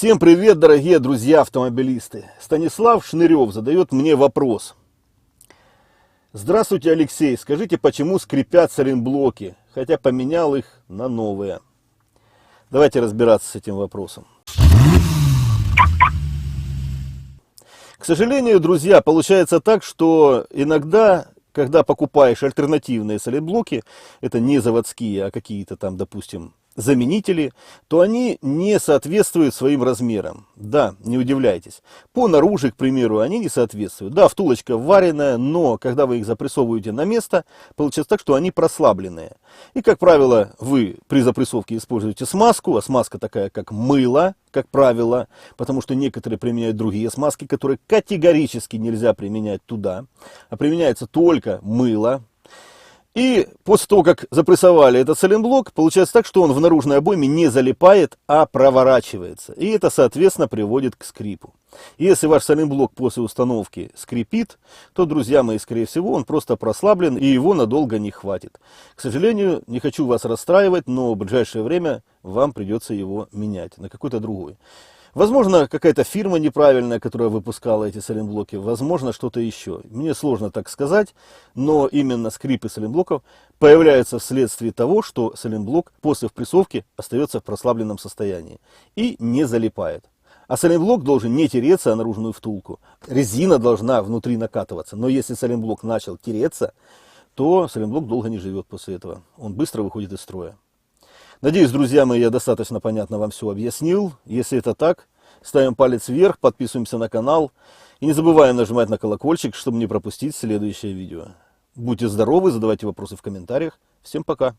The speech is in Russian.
Всем привет, дорогие друзья-автомобилисты! Станислав Шнырев задает мне вопрос. Здравствуйте, Алексей, скажите, почему скрипят сайлентблоки, хотя поменял их на новые? Давайте разбираться с этим вопросом. К сожалению, друзья, получается так, что иногда, когда покупаешь альтернативные сайлентблоки, это не заводские, а какие-то там, допустим, заменители, то они не соответствуют своим размерам. Да, не удивляйтесь. По наружу, к примеру, они не соответствуют. Да, втулочка вареная, но когда вы их запрессовываете на место, получается так, что они прослабленные. И, как правило, вы при запрессовке используете смазку, а смазка такая, как мыло, как правило, потому что некоторые применяют другие смазки, которые категорически нельзя применять туда, а применяется только мыло. И после того, как запрессовали этот сайлентблок, получается так, что он в наружной обойме не залипает, а проворачивается. И это, соответственно, приводит к скрипу. Если ваш сайлентблок после установки скрипит, то, друзья мои, скорее всего, он просто прослаблен и его надолго не хватит. К сожалению, не хочу вас расстраивать, но в ближайшее время вам придется его менять на какой-то другой. Возможно, какая-то фирма неправильная, которая выпускала эти сайлентблоки, возможно, что-то еще. Мне сложно так сказать, но именно скрипы сайлентблоков появляются вследствие того, что сайлентблок после впрессовки остается в прослабленном состоянии и не залипает. А сайлентблок должен не тереться о наружную втулку. Резина должна внутри накатываться, но если сайлентблок начал тереться, то сайлентблок долго не живет после этого. Он быстро выходит из строя. Надеюсь, друзья мои, я достаточно понятно вам все объяснил. Если это так, ставим палец вверх, подписываемся на канал и не забываем нажимать на колокольчик, чтобы не пропустить следующее видео. Будьте здоровы, задавайте вопросы в комментариях. Всем пока!